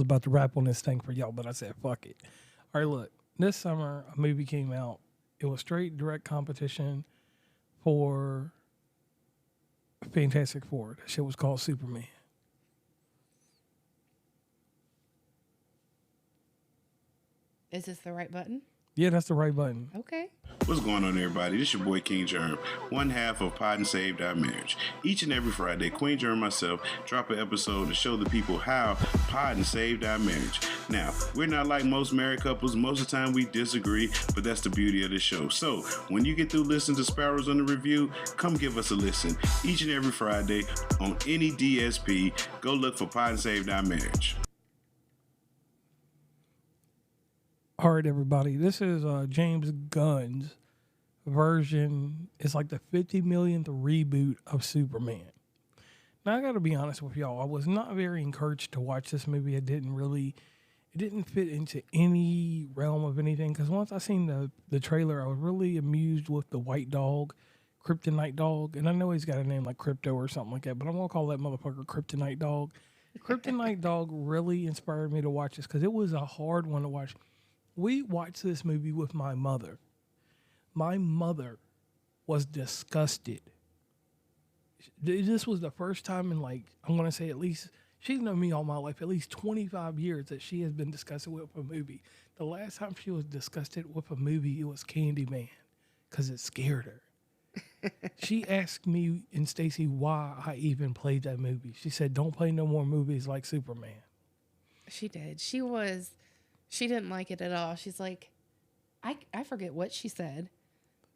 about to rap on this thing for y'all, but I said, fuck it. All right, look. This summer, a movie came out. It was straight direct competition for Fantastic Four. That shit was called Superman. Is this the right button? Yeah, that's the right button. Okay. What's going on, everybody? This your boy King Germ, one half of Pod and Saved Our Marriage. Each and every Friday, Queen Germ and myself drop an episode to show the people how Pod and Saved Our Marriage. Now, we're not like most married couples. Most of the time we disagree, but that's the beauty of the show. So, when you get through listening to Sparrows on the Review, come give us a listen. Each and every Friday on any DSP, go look for Pod and Saved Our Marriage. All right, everybody. This is James Gunn's version. It's like the 50 millionth reboot of Superman. Now, I got to be honest with y'all. I was not very encouraged to watch this movie. It didn't fit into any realm of anything. Because once I seen the trailer, I was really amused with the white dog, Kryptonite Dog. And I know he's got a name like Crypto or something like that, but I'm going to call that motherfucker Kryptonite Dog. Kryptonite Dog really inspired me to watch this because it was a hard one to watch. We watched this movie with my mother. My mother was disgusted. This was the first time in, like, I'm going to say at least, she's known me all my life, at least 25 years that she has been disgusted with a movie. The last time she was disgusted with a movie, it was Candyman, because it scared her. She asked me and Stacey why I even played that movie. She said, don't play no more movies like Superman. She did. She didn't like it at all. She's like, I forget what she said,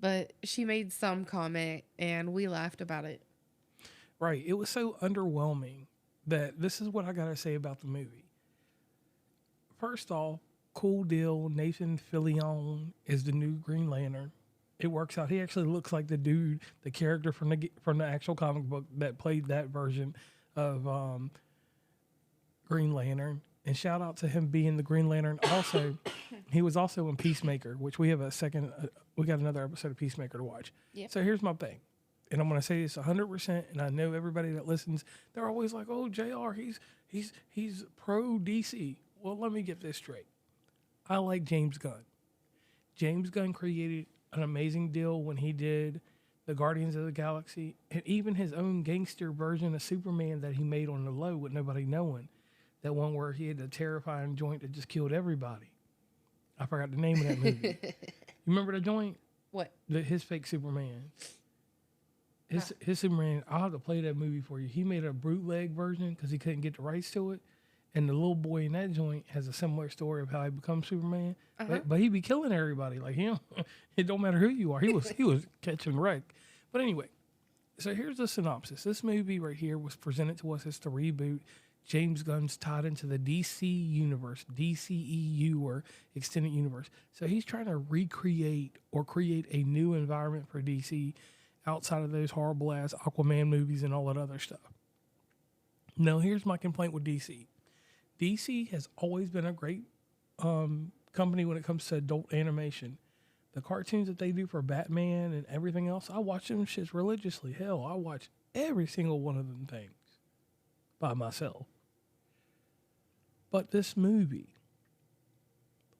but she made some comment and we laughed about it. Right. It was so underwhelming that this is what I got to say about the movie. First off, cool deal. Nathan Fillion is the new Green Lantern. It works out. He actually looks like the dude, the character from the actual comic book that played that version of Green Lantern. And shout out to him being the Green Lantern. Also, he was also in Peacemaker, which we have we got another episode of Peacemaker to watch. Yep. So here's my thing. And I'm going to say this 100%. And I know everybody that listens, they're always like, oh, JR, he's pro DC. Well, let me get this straight. I like James Gunn. James Gunn created an amazing deal when he did the Guardians of the Galaxy and even his own gangster version of Superman that he made on the low with nobody knowing. That one where he had a terrifying joint that just killed everybody. I forgot the name of that movie. You remember the joint? What? His fake Superman. His Superman, I'll have to play that movie for you. He made a bootleg version because he couldn't get the rights to it. And the little boy in that joint has a similar story of how he becomes Superman. But he be killing everybody. Like him. It don't matter who you are. He was catching wreck. But anyway, so here's the synopsis. This movie right here was presented to us as the reboot. James Gunn's tied into the DC universe, DCEU or extended universe. So he's trying to recreate or create a new environment for DC outside of those horrible ass Aquaman movies and all that other stuff. Now, here's my complaint with DC. DC has always been a great company when it comes to adult animation. The cartoons that they do for Batman and everything else, I watch them shits religiously. Hell, I watch every single one of them things by myself. But this movie,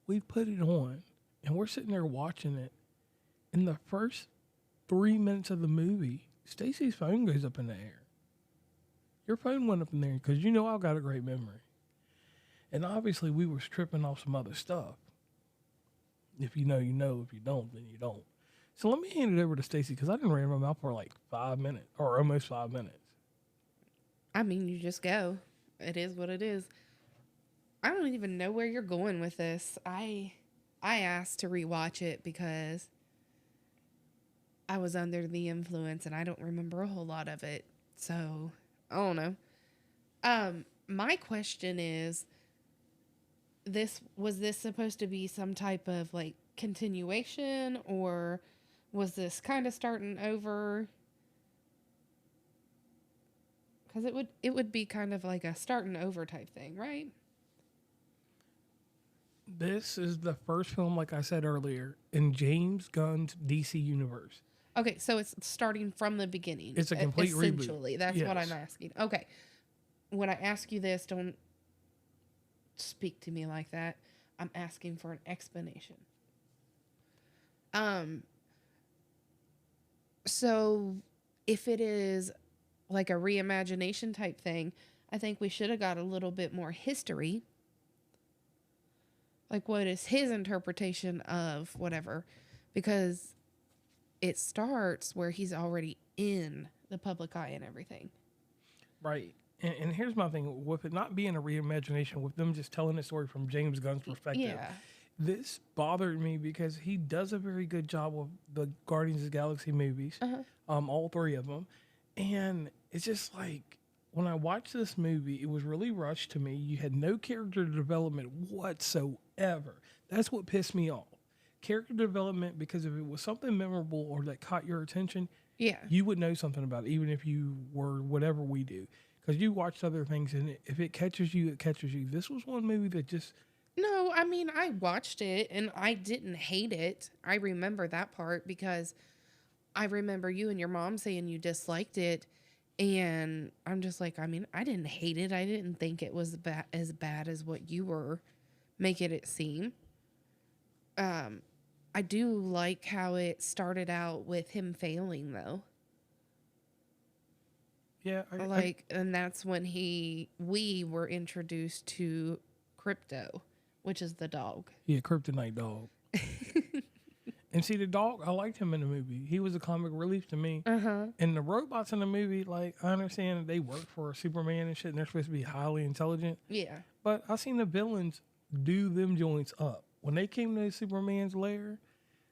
we put it on and we're sitting there watching it. In the first 3 minutes of the movie, Stacey's phone goes up in the air. Your phone went up in there because you know I've got a great memory. And obviously we were tripping off some other stuff. If you know, you know. If you don't, then you don't. So let me hand it over to Stacey because I didn't run my mouth for like 5 minutes or almost 5 minutes. I mean, you just go. It is what it is. I don't even know where you're going with this. I asked to rewatch it because I was under the influence and I don't remember a whole lot of it. So, I don't know. My question is, was this supposed to be some type of like continuation, or was this kind of starting over? Because it would be kind of like a starting over type thing, right? This is the first film, like I said earlier, in James Gunn's DC universe. Okay, so it's starting from the beginning. It's a complete essentially. reboot. That's what I'm asking. Okay. When I ask you this, don't speak to me like that. I'm asking for an explanation. So if it is like a reimagination type thing, I think we should have got a little bit more history. Like, what is his interpretation of whatever? Because it starts where he's already in the public eye and everything. Right. And here's my thing. With it not being a reimagination, with them just telling the story from James Gunn's perspective, Yeah. this bothered me because he does a very good job with the Guardians of the Galaxy movies, all three of them. And it's just like, when I watched this movie, it was really rushed to me. You had no character development whatsoever. That's what pissed me off. Character development, because if it was something memorable or that caught your attention, Yeah. you would know something about it, even if you were whatever we do. Because you watched other things, and if it catches you, it catches you. This was one movie that just... No, I mean, I watched it and I didn't hate it. I remember that part because I remember you and your mom saying you disliked it. And I'm just like, I mean, I didn't hate it. I didn't think it was as bad as what you were making it seem. I do like how it started out with him failing, though. Yeah. And that's when we were introduced to Crypto, which is the dog. Yeah, Kryptonite dog. And see, the dog, I liked him in the movie. He was a comic relief to me. And the robots in the movie, like, I understand that they work for Superman and shit, and they're supposed to be highly intelligent. Yeah. But I seen the villains do them joints up. When they came to Superman's lair.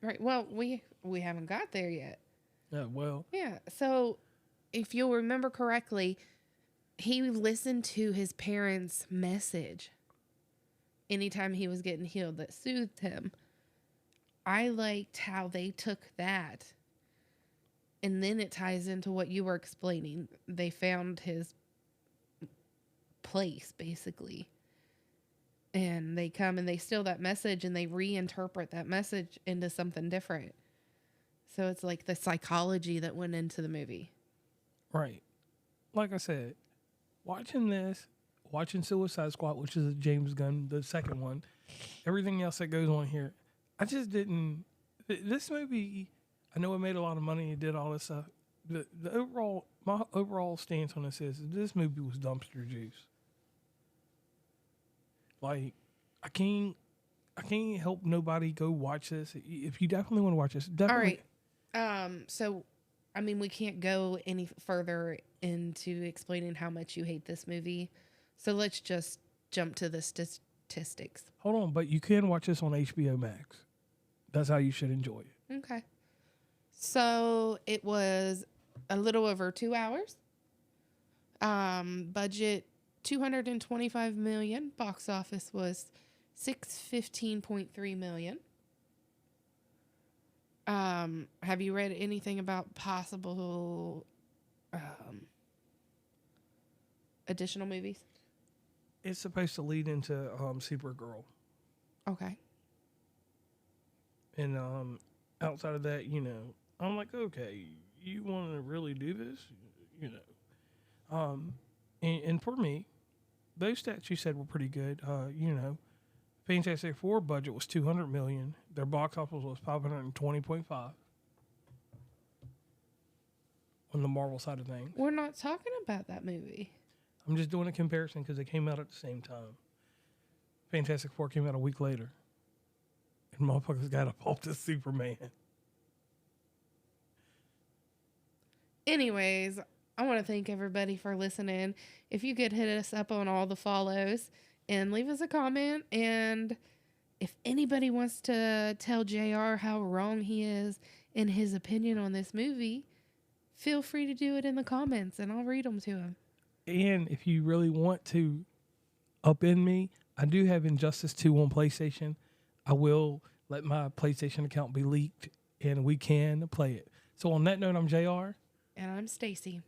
Right. Well, we haven't got there yet. Well. Yeah. So, if you'll remember correctly, he listened to his parents' message anytime he was getting healed that soothed him. I liked how they took that, and then it ties into what you were explaining. They found his place, basically, and they come and they steal that message and they reinterpret that message into something different. So it's like the psychology that went into the movie. Right. Like I said, watching this, watching Suicide Squad, which is a James Gunn, the second one, everything else that goes on here, I just didn't. This movie, I know it made a lot of money. It did all this stuff. My overall stance on this is this movie was dumpster juice. Like, I can't help nobody go watch this. If you definitely want to watch this, definitely. All right. So, I mean, we can't go any further into explaining how much you hate this movie. So let's just jump to the statistics. Hold on, but you can watch this on HBO Max. That's how you should enjoy it. Okay. So it was a little over 2 hours. Budget $225 million. Box office was $615.3 million. Have you read anything about possible additional movies? It's supposed to lead into Supergirl. Okay. And outside of that, I'm like, okay, you want to really do this? And for me, those stats you said were pretty good. Fantastic Four budget was $200 million. Their box office was $520.5 on the Marvel side of things. We're not talking about that movie. I'm just doing a comparison because they came out at the same time. Fantastic Four came out a week later. And motherfuckers got up to Superman. Anyways, I want to thank everybody for listening. If you could hit us up on all the follows and leave us a comment. And if anybody wants to tell JR how wrong he is in his opinion on this movie, feel free to do it in the comments and I'll read them to him. And if you really want to upend me, I do have Injustice 2 on PlayStation. I will let my PlayStation account be leaked and we can play it. So on that note, I'm JR. And I'm Stacey.